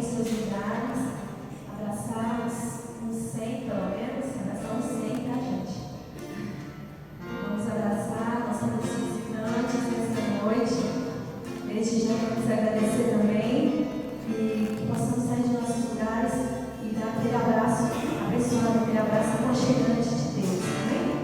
nos seus lugares, abraçar uns 100 pelo menos, abraçar uns 100, tá, gente? Vamos abraçar, nós temos visitantes nessa noite. Desde já vamos agradecer também e que possamos sair de nossos lugares e dar aquele abraço abençoado, aquele abraço aconchegante de Deus, amém?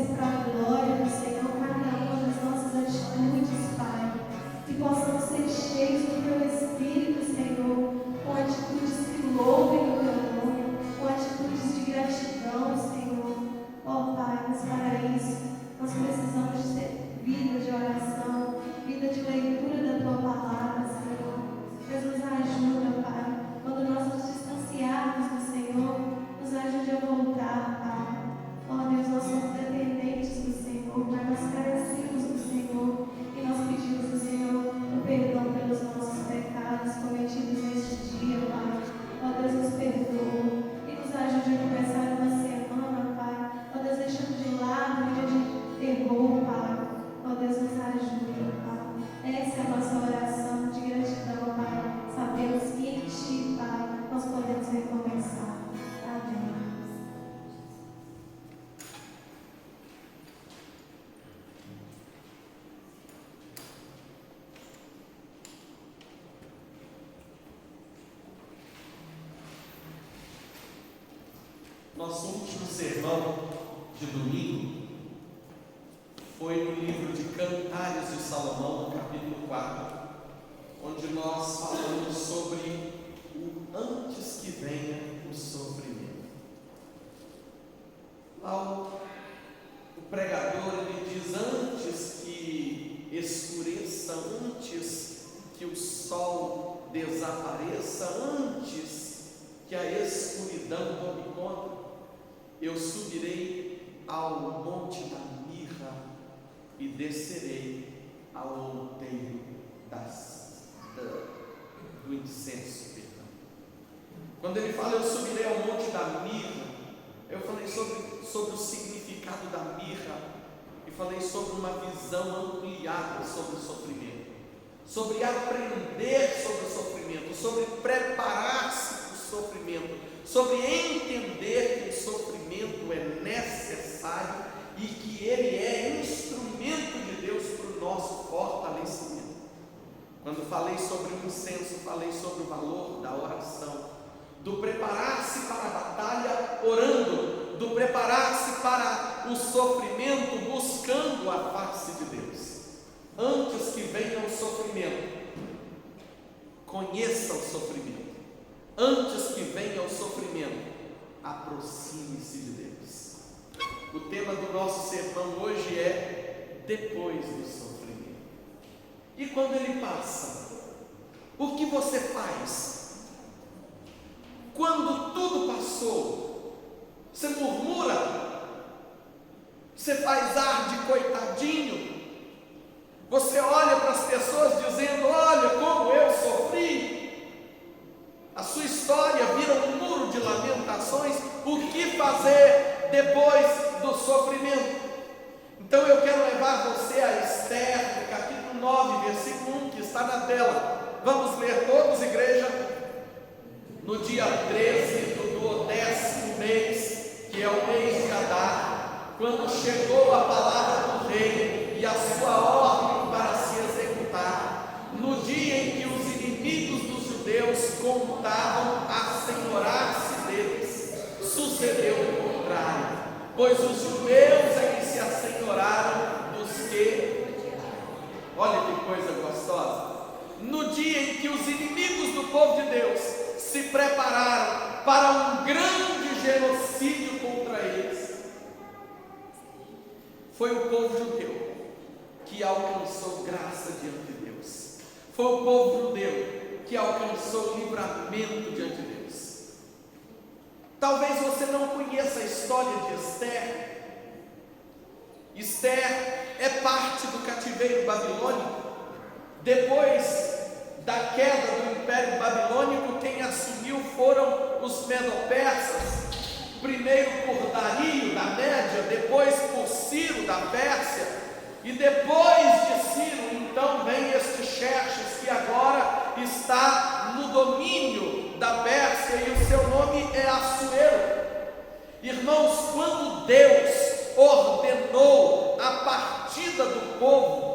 ser para a glória do Senhor, cada uma das nossas atitudes, Pai. Que possamos ser cheios do Teu Espírito, Senhor, com atitudes que louvem o Teu nome, com atitudes de gratidão, Senhor. Ó Pai, mas para isso nós precisamos de ter vida de oração, vida de leitura da Tua palavra, Senhor. Deus nos ajuda, Pai. Quando nós nos distanciarmos do Senhor, nos ajude a voltar, Pai. Ó Deus, nós somos dependentes do Senhor, mas nós carecemos do Senhor. E nós pedimos ao Senhor o perdão pelos nossos pecados cometidos neste dia, Pai. Ó Deus, nos perdoa e nos ajude a começar uma semana, Pai. Ó Deus, deixando de lado o dia de terror, Pai. Ó Deus, nos ajuda, Pai. Essa é a nossa oração de gratidão, Pai. Sabemos que em Ti, Pai, nós podemos recomeçar. Amém. Nosso último sermão de domingo foi no livro de Cantares de Salomão, no capítulo 4, onde nós falamos sobre o antes que venha o sofrimento. Lá o pregador ele diz: antes que escureça, antes que o sol desapareça, antes que a escuridão tome conta, eu subirei ao monte da mirra e descerei ao outeiro do incenso. Quando ele fala eu subirei ao monte da mirra, eu falei sobre o significado da mirra e falei sobre uma visão ampliada sobre o sofrimento, sobre aprender sobre o sofrimento, sobre preparar-se para o sofrimento, sobre entender que o sofrimento é necessário e que ele é instrumento de Deus para o nosso fortalecimento. Quando falei sobre o incenso, falei sobre o valor da oração, do preparar-se para a batalha orando, do preparar-se para o sofrimento buscando a face de Deus. Antes que venha o sofrimento, conheça o sofrimento. Antes que venha o sofrimento, aproxime-se de Deus. O tema do nosso sermão hoje é depois do sofrimento. E quando ele passa, o que você faz? Quando tudo passou, você murmura, você faz ar de coitadinho, você olha para as pessoas dizendo: olha como eu sofri. A sua história vira um muro de lamentações. O que fazer depois do sofrimento? Então eu quero levar você a Esther, no capítulo 9, versículo 1, que está na tela. Vamos ler todos, igreja? No dia 13 do 10º mês, que é o mês de Adar, quando chegou a palavra do rei e a sua ordem para se executar, no dia em que os inimigos dos judeus contavam a senhorar-se deles, sucedeu o contrário, pois os judeus é que se assenhoraram dos que... Olha que coisa gostosa! No dia em que os inimigos do povo de Deus se prepararam para um grande genocídio contra eles, foi o povo judeu que alcançou graça diante de Deus. Foi o povo judeu que alcançou livramento diante de Deus. Talvez você não conheça a história de Esther. Esther é parte do cativeiro babilônico. Depois da queda do Império Babilônico, quem assumiu foram os medo-persas, primeiro por Dario da Média, depois por Ciro da Pérsia, e depois de Ciro, então vem este Xerxes, que agora está no domínio da Pérsia, e o seu nome é Assuero. Irmãos, quando Deus ordenou a partida do povo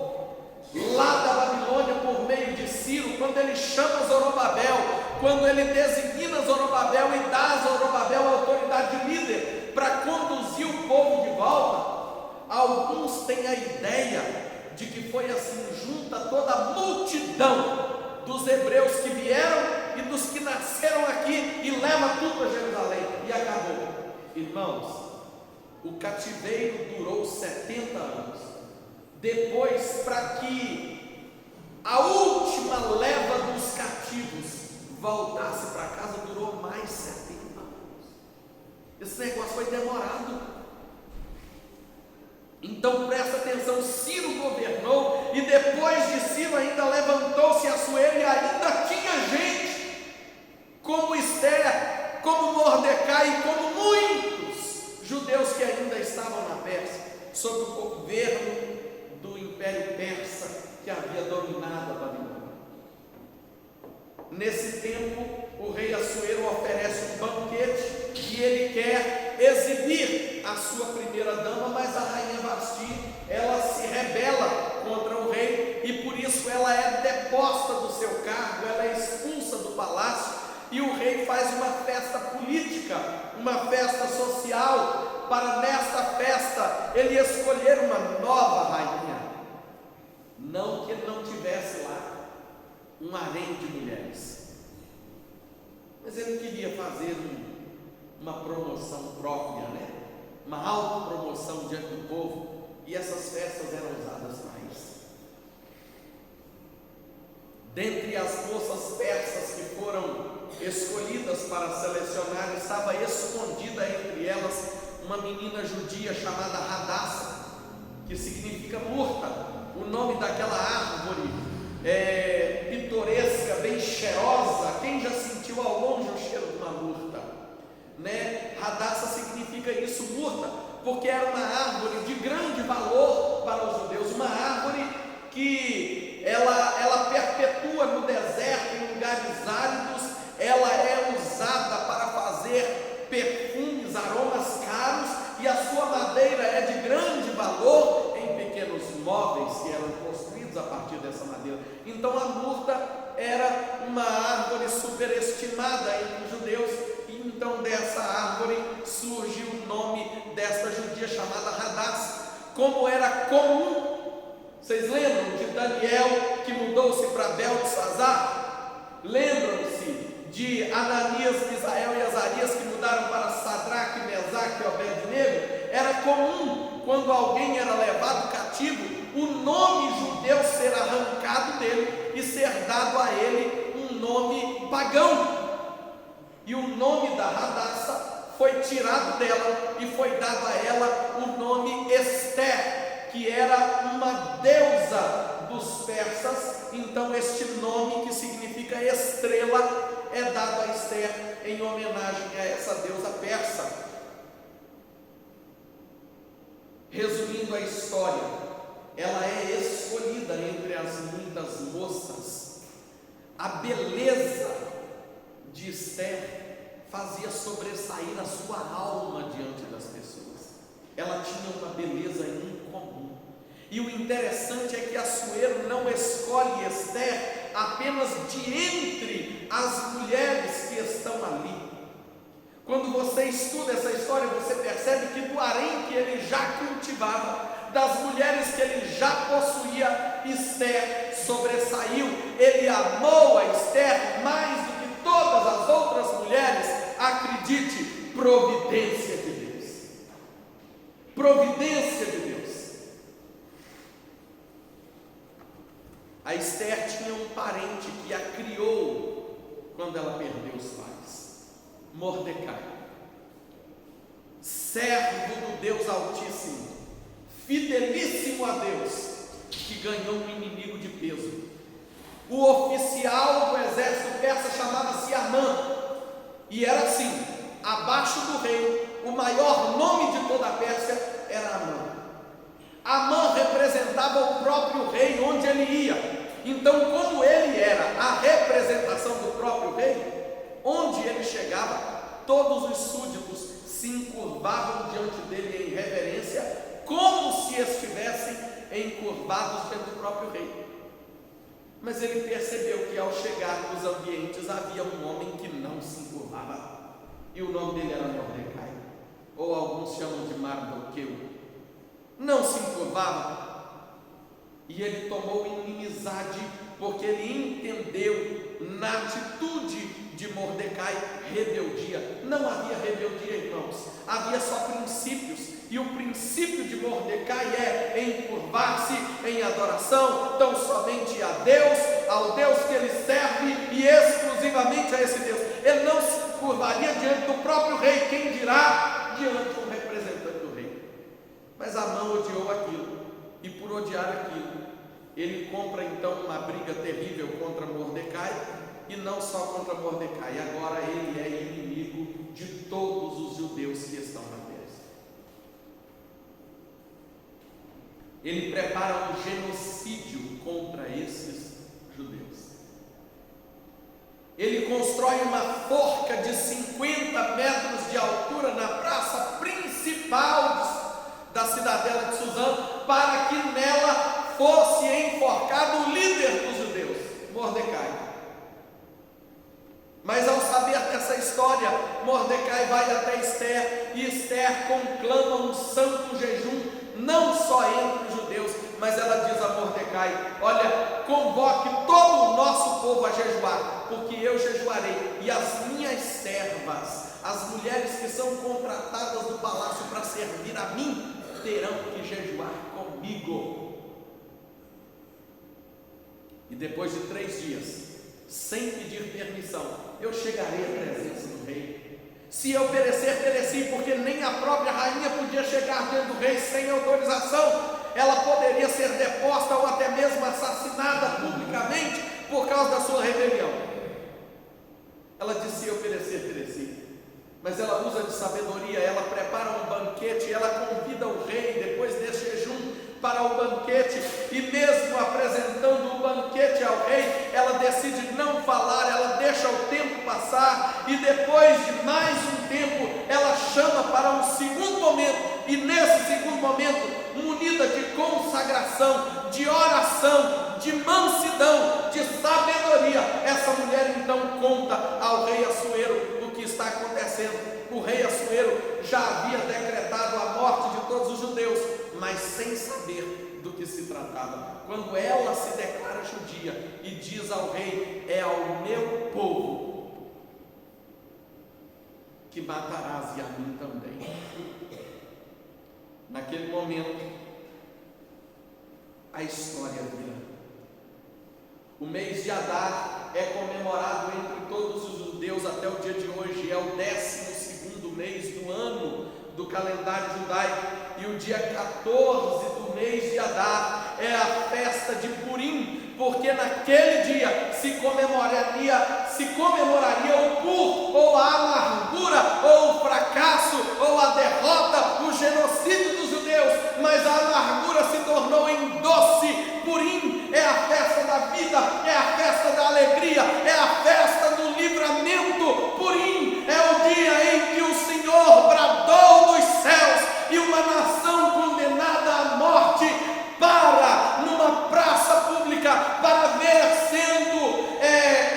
lá da Babilônia por meio de Ciro, quando ele chama Zorobabel, quando ele designa Zorobabel e dá a Zorobabel a autoridade de líder para conduzir o povo de volta, têm a ideia de que foi assim, junta toda a multidão dos hebreus que vieram e dos que nasceram aqui e leva tudo para Jerusalém e acabou. Irmãos, o cativeiro durou 70 anos. Depois, para que a última leva dos cativos voltasse para casa, durou mais 70 anos. Esse negócio foi demorado. Então presta atenção, Ciro governou e depois de Ciro ainda levantou-se Assuero e ainda tinha gente como Esther, como Mordecai e como muitos judeus que ainda estavam na Pérsia, sob o governo do Império Persa que havia dominado a Babilônia. Nesse tempo, o rei Assuero oferece um banquete e ele quer exibir a sua primeira dama, mas a rainha Vasti, ela se rebela contra o rei e por isso ela é deposta do seu cargo, ela é expulsa do palácio e o rei faz uma festa política, uma festa social, para nesta festa ele escolher uma nova rainha. Não que ele não tivesse lá um harém de mulheres, mas ele queria fazer uma promoção própria, uma autopromoção diante do povo, e essas festas eram usadas para isso. Dentre as moças persas que foram escolhidas para selecionar, estava escondida entre elas uma menina judia chamada Radassa, que significa murta. O nome daquela árvore pitoresca, bem cheirosa. Quem já sentiu ao longe o cheiro de uma murta? Radassa significa isso, murta, porque era uma árvore de grande valor para os judeus, uma árvore que ela perpetua no deserto, em lugares áridos, ela é usada para fazer perfumes, aromas caros, e a sua madeira é de grande valor em pequenos móveis que eram construídos a partir dessa madeira. Então a murta era uma árvore superestimada entre os judeus, e então dessa árvore surge o nome desta judia chamada Radassa. Como era comum, vocês lembram de Daniel que mudou-se para Beltesazar? Lembram-se de Ananias, Misael e Azarias que mudaram para Sadraque, Mesaque e Abednego? Era comum, quando alguém era levado cativo, o nome judeu ser arrancado dele e ser dado a ele um nome pagão. E o nome da Radassa foi tirado dela e foi dado a ela o nome Esther, que era uma deusa dos persas. Então este nome, que significa estrela, é dado a Esther em homenagem a essa deusa persa. Resumindo a história, ela é escolhida entre as muitas moças. A beleza de Esther fazia sobressair a sua alma diante das pessoas. Ela tinha uma beleza incomum. E o interessante é que Assuero não escolhe Esther apenas de entre as mulheres que estão ali. Quando você estuda essa história, você percebe que do harém que ele já cultivava, das mulheres que ele já possuía, Esther sobressaiu. Ele amou a Esther mais do que todas as outras mulheres. Acredite, providência de Deus. Providência de Deus. A Esther tinha um parente que a criou quando ela perdeu os pais. Mordecai, servo do Deus Altíssimo, fidelíssimo a Deus, que ganhou um inimigo de peso. O oficial do exército persa chamava-se Amã, e era assim: abaixo do rei, o maior nome de toda a Pérsia era Amã. Amã representava o próprio rei onde ele ia. Então, como ele era a representação do próprio rei, onde ele chegava, todos os súditos se encurvavam diante dele em reverência, como se estivessem encurvados diante do próprio rei. Mas ele percebeu que ao chegar nos ambientes havia um homem que não se encurvava, e o nome dele era Mordecai, ou alguns chamam de Mardoqueu. não se encurvava. E ele tomou inimizade, porque ele entendeu na atitude de Mordecai rebeldia. Não havia rebeldia, irmãos, havia só princípios. E o princípio de Mordecai é encurvar-se em adoração tão somente a Deus, ao Deus que ele serve e exclusivamente a esse Deus. Ele não se curvaria diante do próprio rei, quem dirá diante do representante do rei. Mas Amã odiou aquilo, e por odiar aquilo, ele compra então uma briga terrível contra Mordecai, e não só contra Mordecai, agora ele é inimigo de todos os judeus que estão na terra. Ele prepara um genocídio contra esses judeus. Ele constrói uma forca de 50 metros de altura na praça principal da cidadela de Suzã, para que nela fosse enforcado o líder dos judeus, Mordecai. Mas ao saber dessa história, Mordecai vai até Ester, e Ester conclama um santo jejum, não só entre os judeus, mas ela diz a Mordecai: olha, convoque todo o nosso povo a jejuar, porque eu jejuarei, e as minhas servas, as mulheres que são contratadas do palácio para servir a mim, terão que jejuar comigo. E depois de 3 dias, sem pedir permissão, eu chegarei à presença do rei. Se eu perecer, pereci, porque nem a própria rainha podia chegar diante do rei sem autorização. Ela poderia ser deposta ou até mesmo assassinada publicamente por causa da sua rebelião. Ela disse: se eu perecer, pereci. Mas ela usa de sabedoria, ela prepara um banquete, ela convida o rei depois desse jejum para o banquete, e mesmo apresentando o banquete ao rei, ela decide não falar, ela deixa o tempo passar, e depois de mais um tempo, ela chama para um segundo momento, e nesse segundo momento, munida de consagração, de oração, de mansidão, de sabedoria, essa mulher então conta ao rei Assuero o que está acontecendo. O rei Assuero já havia decretado a morte de todos os judeus, mas sem saber do que se tratava. Quando ela se declara judia e diz ao rei: é ao meu povo que matarás, e a mim também. Naquele momento, a história vira. O mês de Adar é comemorado entre todos os judeus até o dia de hoje, é o 12º mês do ano do calendário judaico, e o dia 14 do mês de Adar é a festa de Purim, porque naquele dia se comemoraria o pur, ou a amargura, ou o fracasso, ou a derrota, o genocídio dos judeus, mas a amargura se tornou em doce. Purim é a festa da vida, é a festa da alegria, é a festa do livramento. Purim é o dia em que o Senhor bradou dos céus, e uma nação condenada à morte para numa praça pública para ver sendo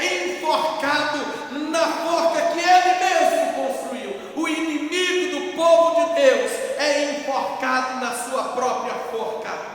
enforcado na forca que ele mesmo construiu. O inimigo do povo de Deus é enforcado na sua própria forca.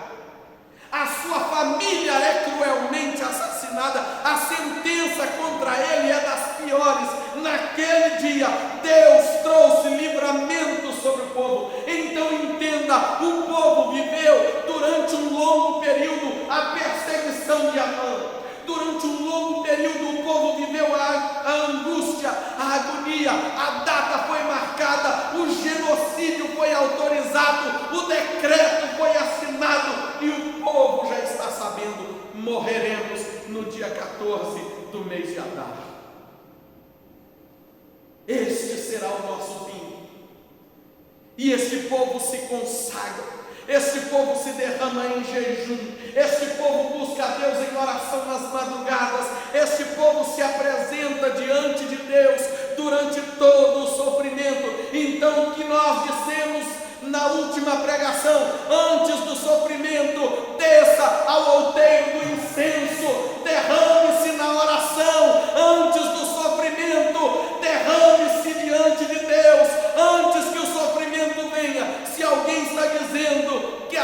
A sua família é cruelmente assassinada. A sentença contra ele é das piores. Naquele dia, Deus trouxe livramento sobre o povo. Então entenda, o povo viveu durante um longo período a perseguição de Amã. Durante um longo período o povo viveu a angústia, a agonia, a data foi marcada, o genocídio foi autorizado, o decreto foi assinado, e o povo já está sabendo: morreremos no dia 14 do mês de Adar. Este será o nosso fim. E este povo se consagra. Este povo se derrama em jejum, este povo busca a Deus em oração nas madrugadas, este povo se apresenta diante de Deus durante todo o sofrimento. Então, o que nós dissemos na última pregação, antes do sofrimento, desça ao outeiro do incenso, derrame-se na oração. Antes do sofrimento, derrame-se diante de Deus, antes que o sofrimento venha. Se alguém está dizendo que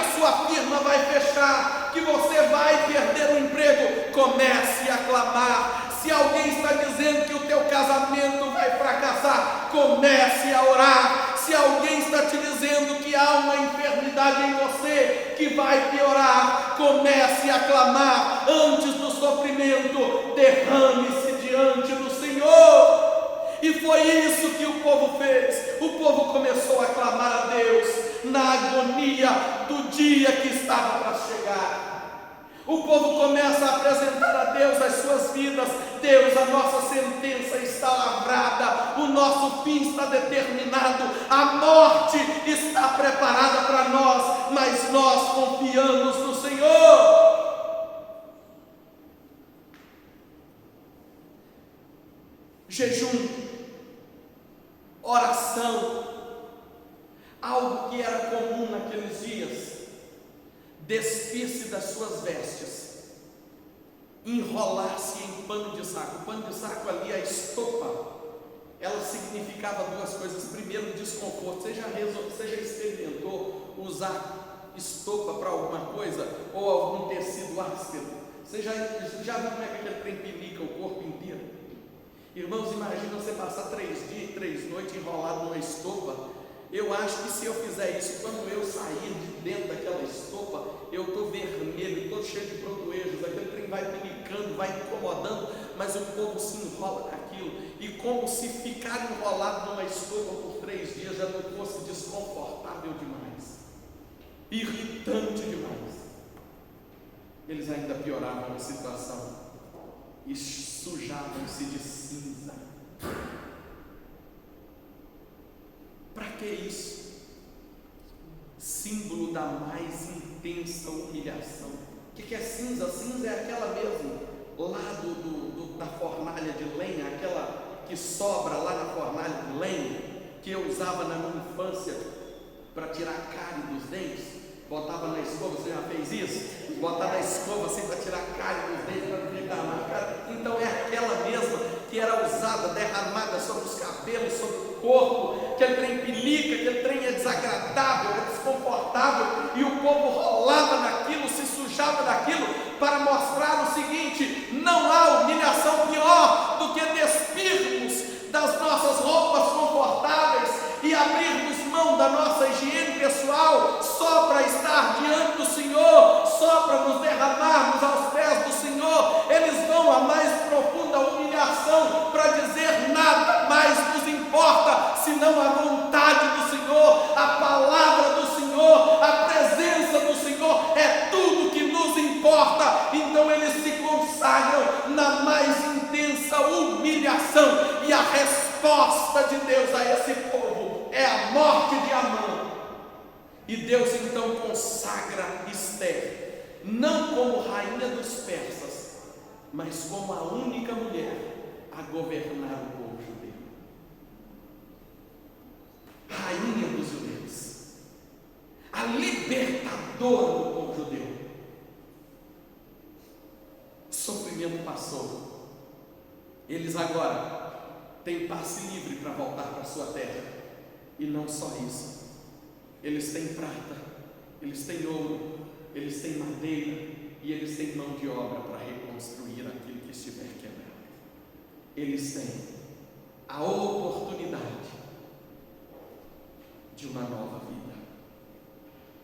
fechar, que você vai perder o emprego, comece a clamar. Se alguém está dizendo que o teu casamento vai fracassar, comece a orar. Se alguém está te dizendo que há uma enfermidade em você que vai piorar, comece a clamar. Antes do sofrimento, derrame-se diante do Senhor. E foi isso que o povo fez. O povo começou a clamar a Deus na agonia do dia que estava para chegar. O povo começa a apresentar a Deus as suas vidas. Deus, a nossa sentença está lavrada, o nosso fim está determinado, a morte está preparada para nós, mas nós confiamos no Senhor. Jejum, oração, algo que era comum naqueles dias. Despir-se das suas vestes, enrolar-se em pano de saco. O pano de saco ali, a estopa, ela significava duas coisas. Primeiro, desconforto. Você já experimentou usar estopa para alguma coisa, ou algum tecido áspero? Você já viu como é que aquele trem pelica o corpo inteiro? Irmãos, imagina você passar 3 dias e 3 noites enrolado numa estopa. Eu acho que se eu fizer isso, quando eu sair de dentro daquela estopa, eu estou vermelho, todo cheio de brodoejos, aquele trem vai pinicando, vai incomodando, mas o povo se enrola naquilo, e como se ficar enrolado numa estopa por 3 dias já não fosse desconfortável demais, irritante demais. Eles ainda pioravam a situação e sujavam-se de cinza. Para que isso? Símbolo da mais intensa humilhação. O que é cinza? Cinza é aquela mesmo, lá da fornalha de lenha, aquela que sobra lá na fornalha de lenha, que eu usava na minha infância para tirar a cárie dos dentes. Botava na escova, você já fez isso? Botava na escova assim para tirar a cárie dos dentes, para derramar a cárie. Então é aquela mesma que era usada, derramada sobre os cabelos, sobre o corpo. Aquele trem pelica, aquele trem é desagradável, é desconfortável, e o povo rolava naquilo, se sujava daquilo, para mostrar o seguinte: não há humilhação pior do que despirmos das nossas roupas confortáveis e abrirmos mão da nossa higiene pessoal só para estar diante do Senhor, só para nos derramarmos aos pés do Senhor. Eles vão à mais profunda humilhação para dizer: nada mais nos importa senão a vontade do Senhor, a palavra do Senhor, a presença do Senhor, é tudo que nos importa. Então eles se consagram na mais intensa humilhação, e a resposta de Deus a esse povo é a morte de Amã. E Deus então consagra Ester, não como rainha dos persas, mas como a única mulher a governar o povo judeu. Rainha dos judeus, a libertadora do povo judeu. O sofrimento passou, eles agora têm passe livre para voltar para a sua terra. E não só isso, eles têm prata, eles têm ouro, eles têm madeira, e eles têm mão de obra para reconstruir aquilo que estiver quebrado. Eles têm a oportunidade de uma nova vida.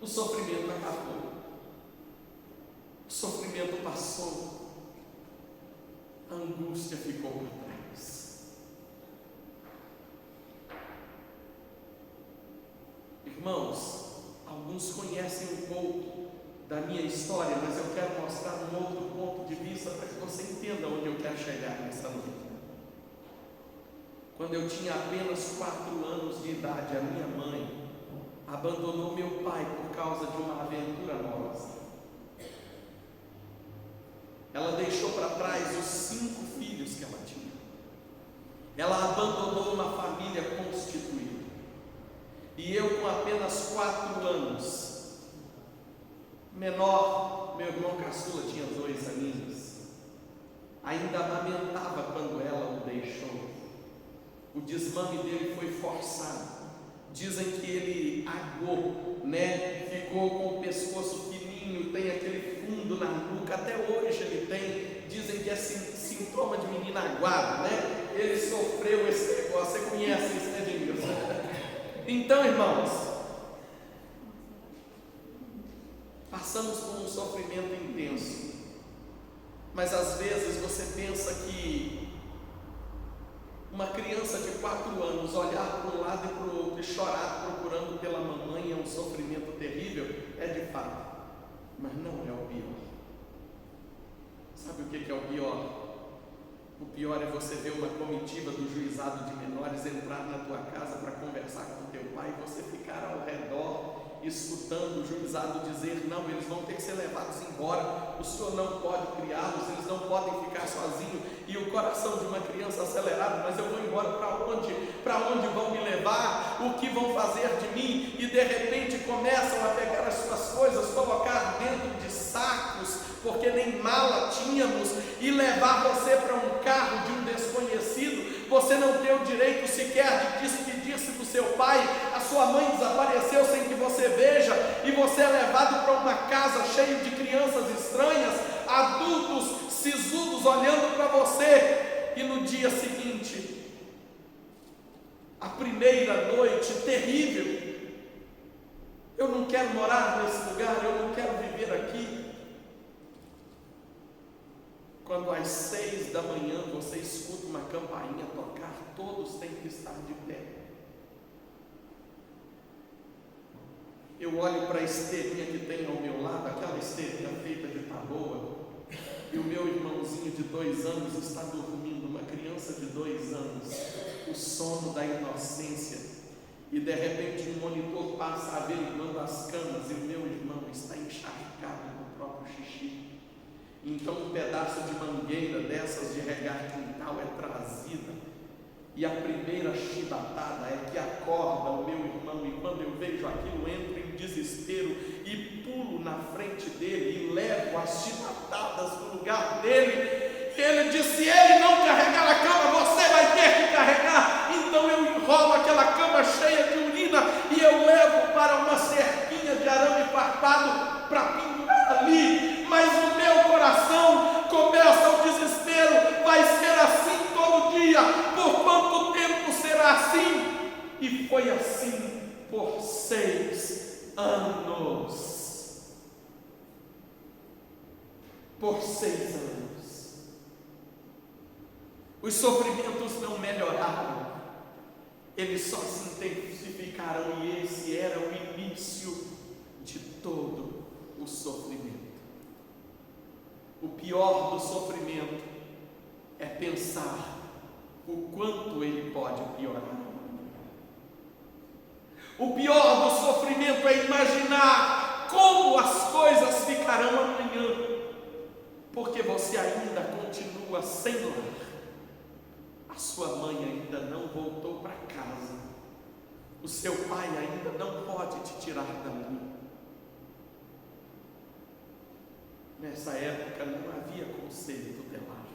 O sofrimento acabou, o sofrimento passou, a angústia ficou para trás. Irmãos, alguns conhecem um pouco da minha história, mas eu quero mostrar um outro ponto de vista para que você entenda onde eu quero chegar nessa noite. Quando eu tinha apenas 4 anos de idade, a minha mãe abandonou meu pai por causa de uma aventura amorosa. Ela deixou para trás os 5 filhos que ela tinha. Ela abandonou uma família constituída. E eu, com apenas 4 anos, menor, meu irmão caçula tinha 2 aninhos, ainda amamentava quando ela o deixou. O desmame dele foi forçado. Dizem que ele agou, ficou com o pescoço fininho pequenininho, tem aquele fundo na nuca, até hoje ele tem, dizem que é sintoma de menina aguada, né? Ele sofreu esse negócio, você conhece isso, né, Denilson? Então, irmãos, passamos por um sofrimento intenso, mas às vezes você pensa que uma criança de 4 anos olhar para um lado e para o outro e chorar procurando pela mamãe é um sofrimento terrível, é de fato, mas não é o pior. Sabe o que é o pior? O pior é você ver uma comitiva do juizado de menores entrar na tua casa para conversar com teu pai e você ficar ao redor escutando o juizado dizer: não, eles vão ter que ser levados embora, o senhor não pode criá-los, eles não podem ficar sozinhos. E o coração de uma criança acelerado: mas eu vou embora para onde? Para onde vão me levar? O que vão fazer de mim? E de repente começam a pegar as suas coisas, colocar dentro de sacos, porque nem mala tínhamos, e levar você para um carro de um desconhecido. Você não tem o direito sequer de despedir-se do seu pai, a sua mãe desapareceu sem que você veja, e você é levado para uma casa cheia de crianças estranhas, adultos sisudos olhando para você, e no dia seguinte, a primeira noite terrível: eu não quero morar nesse lugar, eu não quero viver aqui. Quando às 6 da manhã você escuta uma campainha tocar, todos têm que estar de pé. Eu olho para a esteirinha que tem ao meu lado, aquela esteirinha feita de taboa, e o meu irmãozinho de 2 anos está dormindo, uma criança de 2 anos, o sono da inocência, e de repente um monitor passa averiguando as camas, e o meu irmão está encharcado no próprio xixi. Então um pedaço de mangueira dessas de regar quintal é trazida, e a primeira chibatada é que acorda o meu irmão, e quando eu vejo aquilo, entro em desespero e pulo na frente dele e levo as chibatadas no lugar dele. Ele disse: se ele não carregar a cama, você vai ter que carregar. Então eu enrolo aquela cama cheia de urina e eu levo para uma cerquinha de arame farpado para pendurar ali. Mas o meu coração começa o desespero: vai ser assim todo dia, por quanto tempo será assim? E foi assim por 6 anos. Por 6 anos. Os sofrimentos não melhoraram, eles só se intensificaram, e esse era o início de todo o sofrimento. O pior do sofrimento é pensar o quanto ele pode piorar. O pior do sofrimento é imaginar como as coisas ficarão amanhã, porque você ainda continua sem lar. A sua mãe ainda não voltou para casa, o seu pai ainda não pode te tirar dali. Nessa época não havia conselho tutelar,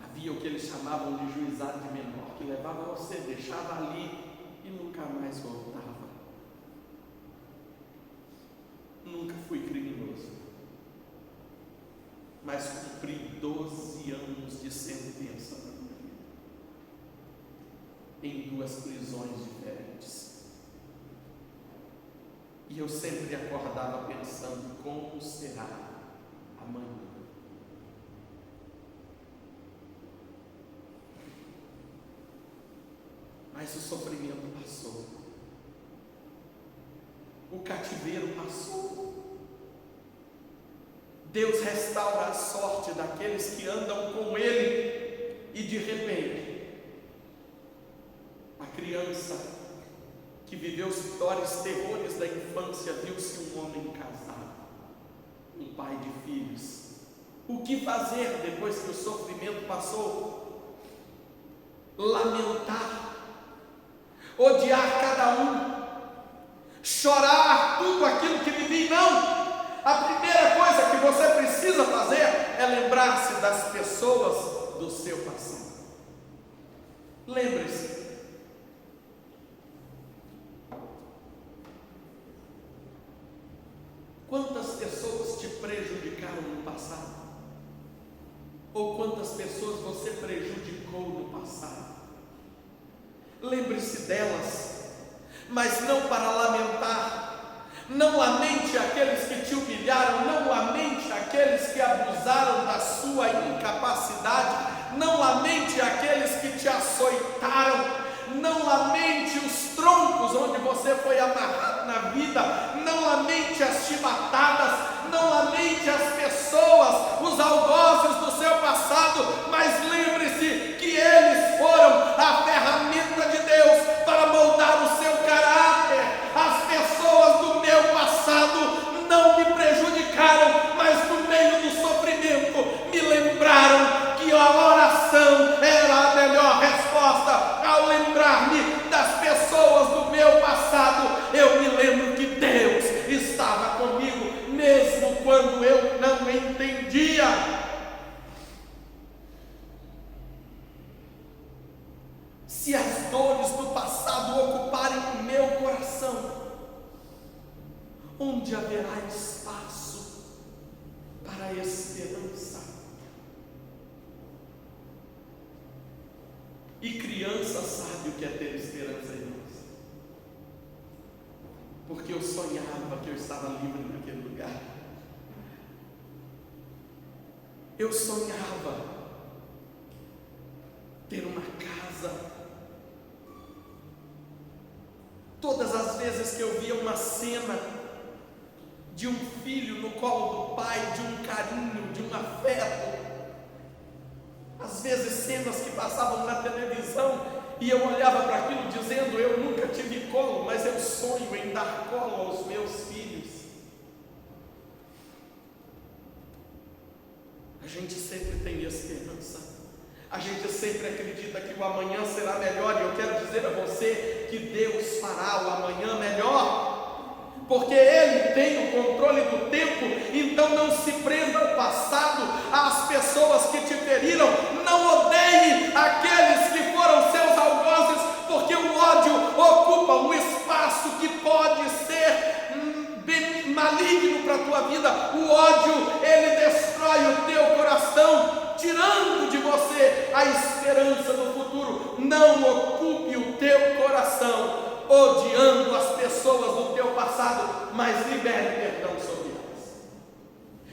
havia o que eles chamavam de juizado de menor, que levava você, deixava ali e nunca mais voltava. Nunca fui criminoso, mas cumpri 12 anos de sentença na minha vida, em 2 prisões diferentes. E eu sempre acordava pensando: como será amanhã? Mas o sofrimento passou, o cativeiro passou. Deus restaura a sorte daqueles que andam com Ele, e de repente, a criança que viveu os piores terrores da infância viu-se um homem casado, um pai de filhos. O que fazer depois que o sofrimento passou? Lamentar, odiar cada um, chorar tudo aquilo que vivi. Não! A primeira coisa que você precisa fazer é lembrar-se das pessoas do seu passado. Lembre-se. prejudicaram no passado? Ou quantas pessoas você prejudicou no passado? Lembre-se delas, mas não para lamentar. Não lamente aqueles que te humilharam, não lamente aqueles que abusaram da sua incapacidade, não lamente aqueles que te açoitaram, não lamente os troncos onde você foi amarrado na vida, não lamente as chibatadas, não lamente as pessoas, os algozes do seu passado, mas lembre-se que eles foram a ferramenta de Deus para moldar o seu caráter. As pessoas do meu passado não me prejudicaram, mas no meio do sofrimento me lembraram que a oração era a melhor resposta. Ao lembrar-me das pessoas do meu passado, eu me lembro que Deus estava comigo, mesmo quando eu não entendia. Se as dores do passado ocuparem o meu coração, onde haverá espaço para a esperança? E criança sabe o que é ter esperança, irmãos. Porque eu sonhava que eu estava livre naquele lugar. Eu sonhava ter uma casa. Todas as vezes que eu via uma cena de um filho no colo do pai, de um carinho, de um afeto, às vezes cenas que passavam na televisão, e eu olhava para aquilo dizendo: eu nunca tive colo, mas eu sonho em dar colo aos meus filhos. A gente sempre tem esperança, a gente sempre acredita que o amanhã será melhor, e eu quero dizer a você que Deus fará o amanhã melhor, porque Ele tem o controle do tempo. Então não se prenda ao passado, às pessoas que te feriram, não odeie aqueles que foram seus algozes, porque o ódio ocupa um espaço que pode ser maligno para a tua vida. O ódio, ele destrói o teu coração, tirando de você a esperança do futuro. Não ocupe o teu coração odiando as pessoas do teu passado, mas libere perdão sobre elas.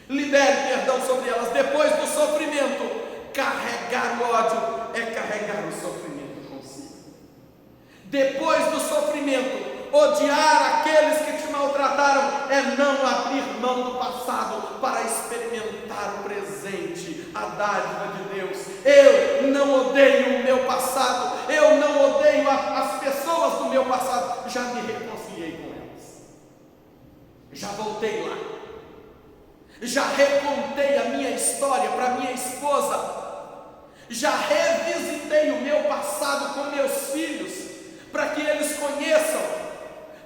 Libere perdão sobre elas. Depois do sofrimento, carregar o ódio é carregar o sofrimento consigo. Depois do sofrimento, odiar aqueles que te maltrataram é não abrir mão do passado para experimentar o presente, a dádiva de Deus. Eu não odeio o meu passado, eu não odeio as pessoas do meu passado, já me reconciliei com elas, já voltei lá, já recontei a minha história para minha esposa, já revisitei o meu passado com meus filhos, para que eles conheçam.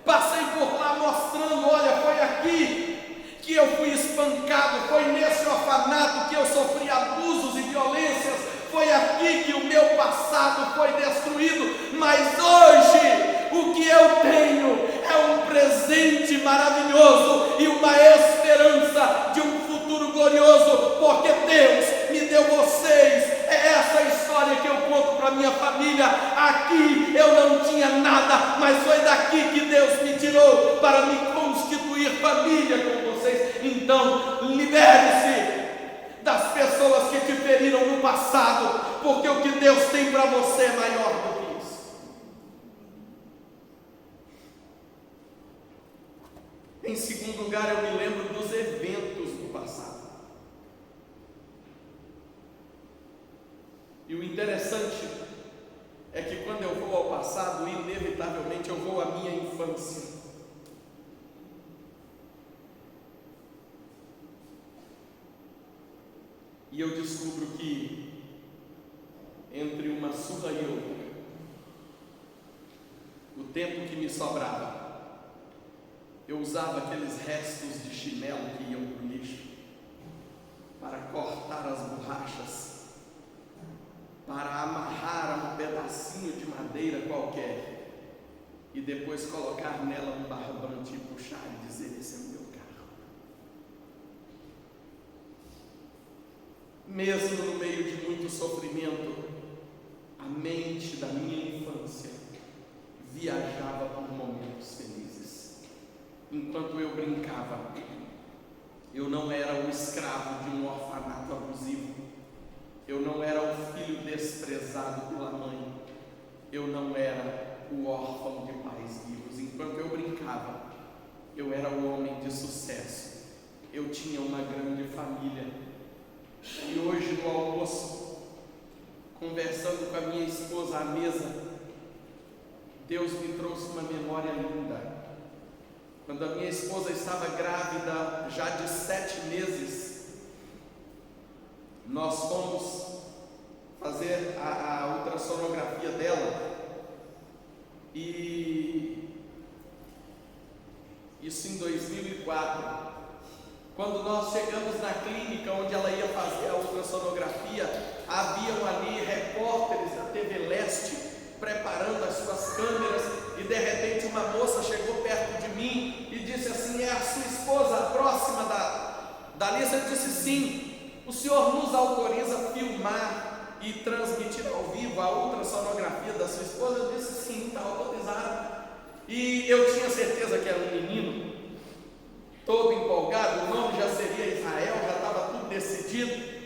Passei por lá mostrando: olha, foi aqui que eu fui espancado, foi nesse orfanato que eu sofri abusos e violências, foi aqui que o meu passado foi destruído, mas hoje o que eu tenho é um presente maravilhoso e uma esperança de um futuro glorioso, porque Deus me deu vocês. É essa história que eu conto para minha família. Aqui eu não tinha nada, mas foi daqui que Deus me tirou para me constituir família com vocês. Então, libere-se das pessoas que te feriram no passado, porque o que Deus tem para você é maior do que isso. Em segundo lugar, eu me lembro dos eventos do passado. E o interessante é que quando eu vou ao passado, inevitavelmente eu vou à minha infância. E eu descubro que entre uma surra e outra, o tempo que me sobrava, eu usava aqueles restos de chinelo que iam para o lixo para cortar as borrachas, para amarrar um pedacinho de madeira qualquer e depois colocar nela um barbante e puxar e dizer: esse é o meu carro. mesmo no meio de muito sofrimento, a mente da minha infância viajava por momentos felizes. Enquanto eu brincava, eu não era o escravo de um orfanato abusivo, eu não era o filho desprezado pela mãe, eu não era o órfão de pais vivos. Enquanto eu brincava, eu era o homem de sucesso, eu tinha uma grande família. E hoje no almoço, conversando com a minha esposa à mesa, Deus me trouxe uma memória linda. Quando a minha esposa estava grávida, já de 7 meses, nós fomos fazer a ultrassonografia dela, e isso em 2004. Quando nós chegamos na clínica onde ela ia fazer a ultrassonografia, haviam ali repórteres da TV Leste preparando as suas câmeras, e de repente uma moça chegou perto de mim e disse assim: é a sua esposa, a próxima da lista? Eu disse: sim. O senhor nos autoriza filmar e transmitir ao vivo a ultrassonografia da sua esposa? Eu disse: sim, está autorizado. E eu tinha certeza que era um menino, todo empolgado, o nome já seria Israel, já estava tudo decidido.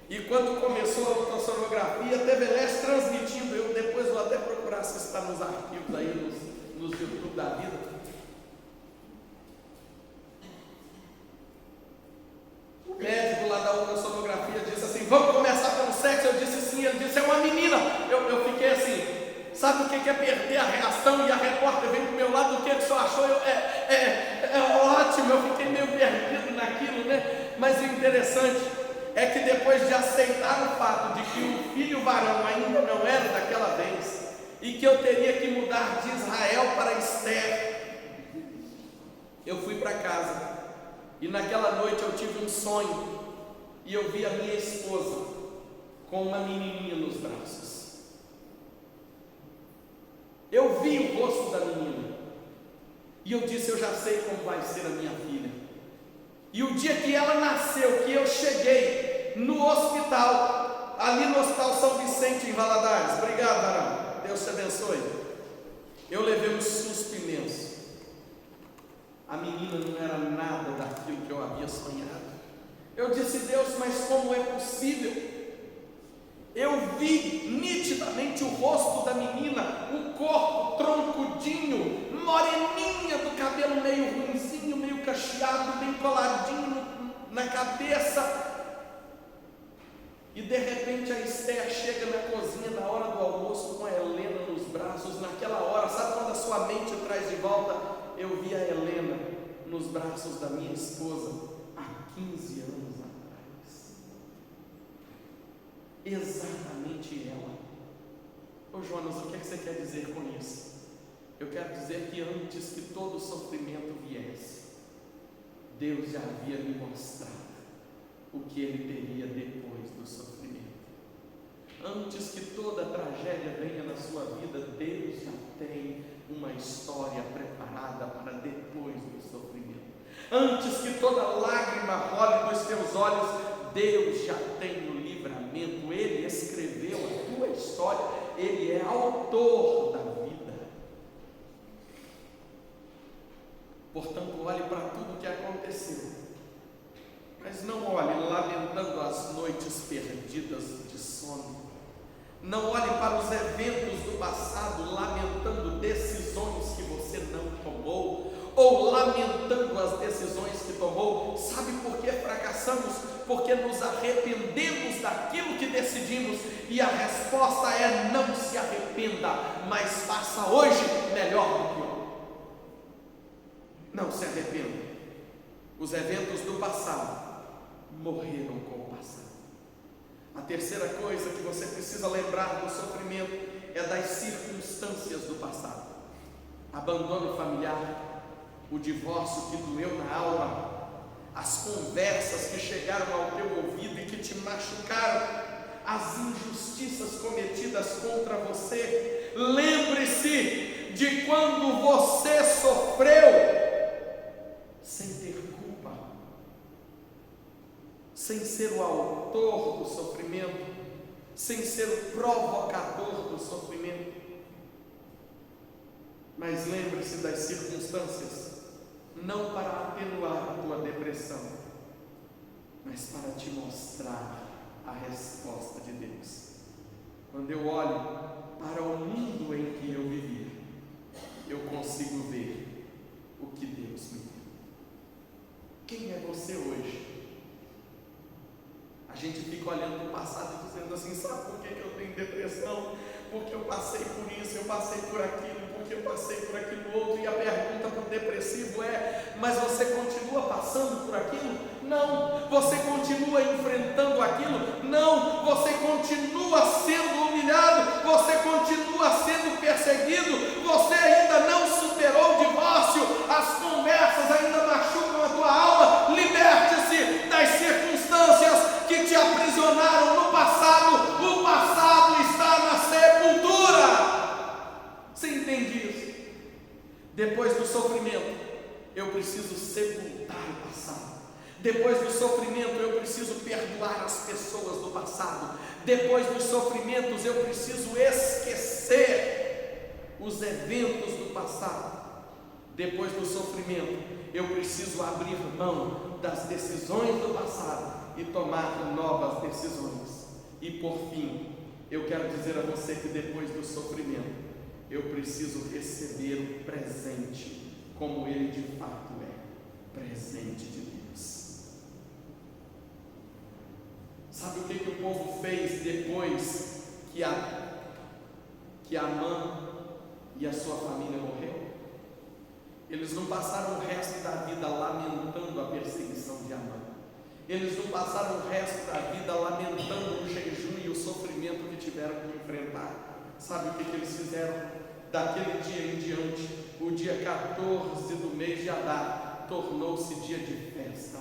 E quando começou a ultrassonografia, a TV Leste transmitindo, eu depois vou até procurar se está nos arquivos aí, nos YouTube da vida. O médico lá da ultrassonografia disse assim: vamos começar pelo sexo? Eu disse sim. Ele disse: é uma menina. Eu fiquei assim, sabe o que é perder a reação? E a repórter veio do meu lado: o que o senhor achou? É ótimo. Eu fiquei meio perdido naquilo, né? Mas o interessante é que depois de aceitar o fato de que o filho varão ainda não era daquela vez, e que eu teria que mudar de Israel para Esther, eu fui para casa, e naquela noite eu tive um sonho, e eu vi a minha esposa com uma menininha nos braços. Eu vi o rosto da menina, e eu disse: eu já sei como vai ser a minha filha. E o dia que ela nasceu, que eu cheguei no hospital, ali no Hospital São Vicente, em Valadares, obrigado, varão, Deus te abençoe, eu levei um susto imenso. A menina não era nada daquilo que eu havia sonhado. Eu disse: Deus, mas como é possível? Eu vi nitidamente o rosto da menina, o corpo troncudinho, moreninha, do cabelo meio ruinzinho, meio cacheado, bem coladinho na cabeça. E de repente a Esther chega na cozinha na hora do almoço com a Helena nos braços. Naquela hora, sabe quando a sua mente traz de volta? Eu vi a Helena nos braços da minha esposa há 15 anos atrás. Exatamente ela. Ô Jonas, o que é que você quer dizer com isso? Eu quero dizer que antes que todo sofrimento viesse, Deus já havia me mostrado o que Ele teria depois do sofrimento. Antes que toda tragédia venha na sua vida, Deus já tem uma história preparada para depois do sofrimento. Antes que toda lágrima role dos teus olhos, Deus já tem o livramento. Ele escreveu a tua história, Ele é autor da vida. Portanto, olhe para tudo o que aconteceu, mas não olhe lamentando as noites perdidas de sono. Não olhe para os eventos do passado lamentando decisões que você não tomou, ou lamentando as decisões que tomou. Sabe por que fracassamos? Porque nos arrependemos daquilo que decidimos, e a resposta é: não se arrependa, mas faça hoje melhor do que ontem. Não se arrependa. Os eventos do passado morreram com o passado. A terceira coisa que você precisa lembrar do sofrimento é das circunstâncias do passado. Abandono familiar, o divórcio que doeu na alma, as conversas que chegaram ao teu ouvido e que te machucaram, as injustiças cometidas contra você. Lembre-se de quando você sofreu sem ter culpa, sem ser o autor do sofrimento, sem ser o provocador do sofrimento. Mas lembre-se das circunstâncias, não para atenuar a tua depressão, mas para te mostrar a resposta de Deus. Quando eu olho para o mundo em que eu vivia, eu consigo ver o que Deus me deu. Quem é você hoje? A gente fica olhando para o passado e dizendo assim: sabe por que eu tenho depressão? Porque eu passei por isso, eu passei por aquilo, porque eu passei por aquilo outro. E a pergunta para o depressivo é: mas você continua passando por aquilo? Não. Você continua enfrentando aquilo? Não. Você continua sendo humilhado, você continua sendo perseguido, você ainda não superou o divórcio, as conversas ainda machucam a tua alma. Liberte-se das circunstâncias que te aprisionaram no passado. O passado está na sepultura. Você entende isso? Depois do sofrimento, eu preciso sepultar o passado. Depois do sofrimento, eu preciso perdoar as pessoas do passado. Depois dos sofrimentos, eu preciso esquecer os eventos do passado. Depois do sofrimento, eu preciso abrir mão das decisões do passado e tomar novas decisões. E por fim, eu quero dizer a você que depois do sofrimento, eu preciso receber o presente, como ele de fato é, presente de Deus. Sabe o que o povo fez depois que Amã e a sua família morreu? Eles não passaram o resto da vida lamentando a perseguição de Amã. Eles não passaram o resto da vida lamentando o jejum e o sofrimento que tiveram que enfrentar. Sabe o que eles fizeram? Daquele dia em diante, o dia 14 do mês de Adar tornou-se dia de festa.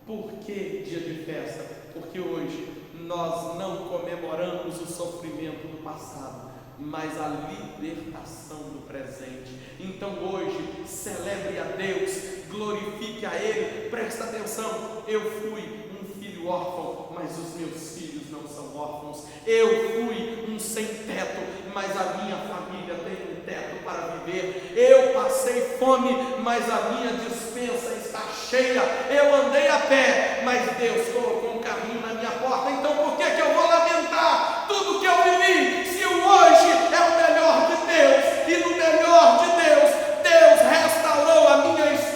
Por que dia de festa? Porque hoje nós não comemoramos o sofrimento do passado, mas a libertação do presente. Então hoje, celebre a Deus, glorifique a Ele. Presta atenção, eu fui um filho órfão, mas os meus filhos não são órfãos. Eu fui um sem teto, mas a minha família tem um teto para viver. Eu passei fome, mas a minha despensa está cheia. Eu andei a pé, mas Deus colocou um carrinho na minha porta. Então por que eu vou lamentar tudo que eu vivi, se o hoje é o melhor de Deus? E no melhor de Deus, Deus restaurou a minha história.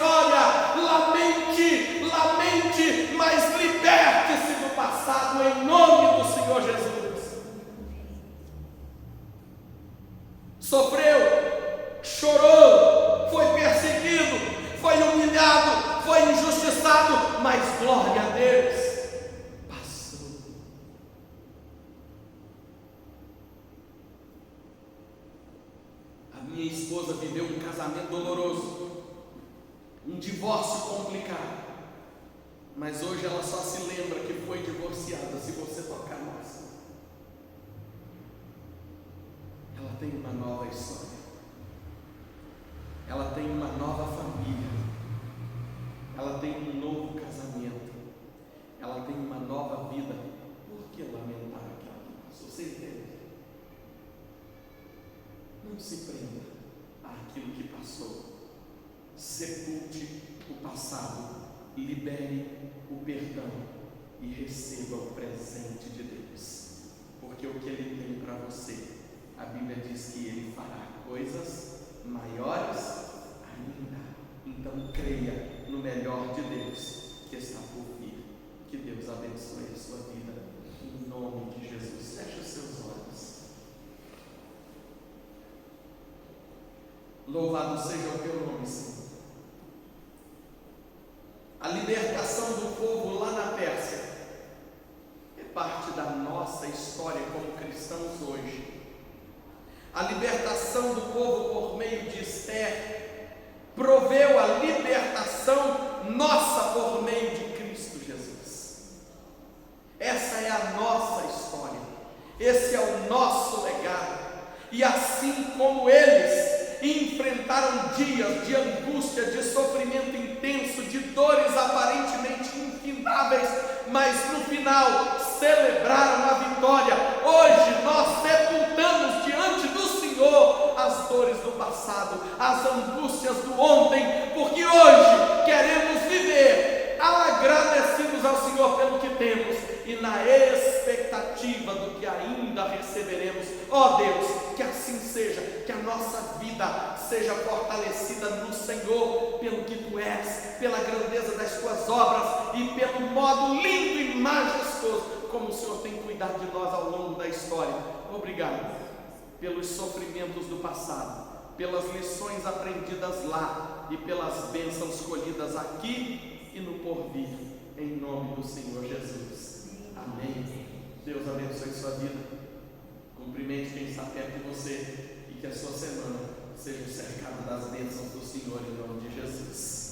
Lamente, mas liberte-se do passado em nome do Senhor Jesus. Sofreu, chorou, foi perseguido, foi humilhado, foi injustiçado, mas glória a Deus, passou. A minha esposa viveu um casamento doloroso, um divórcio complicado, mas hoje ela só se lembra que foi divorciada se você tocar mais. Ela tem uma nova história, ela tem uma nova família, ela tem um novo casamento, ela tem uma nova vida. Por que lamentar aquilo que passou? Você entende? Não se prenda àquilo que passou. Sepulte o passado, libere o perdão e receba o presente de Deus, porque o que Ele tem para você, a Bíblia diz que Ele fará coisas maiores ainda. Então creia no melhor de Deus que está por vir. Que Deus abençoe a sua vida em nome de Jesus. Feche os seus olhos. Louvado seja o teu nome, Senhor. A libertação do povo lá na Pérsia é parte da nossa história como cristãos hoje. A libertação do povo por meio de Esther proveu a libertação nossa por meio de Cristo Jesus. Essa é a nossa história, esse é o nosso legado. E assim como eles enfrentaram dias de angústia, de sofrimento intenso, de dores aparentemente infindáveis, mas no final celebraram a vitória. Hoje nós sepultamos diante do Senhor as dores do passado, as angústias do ontem, porque hoje queremos viver agradecidos ao Senhor pelo que temos e na expectativa do que ainda receberemos. Ó Deus, que assim seja, que a nossa vida seja fortalecida no Senhor, pelo que Tu és, pela grandeza das Tuas obras e pelo modo lindo e majestoso como o Senhor tem cuidado de nós ao longo da história. Obrigado pelos sofrimentos do passado, pelas lições aprendidas lá e pelas bênçãos colhidas aqui e no porvir, em nome do Senhor Jesus. Amém. Deus abençoe sua vida. Cumprimente quem está perto de você e que a sua semana seja cercada das bênçãos do Senhor em nome de Jesus.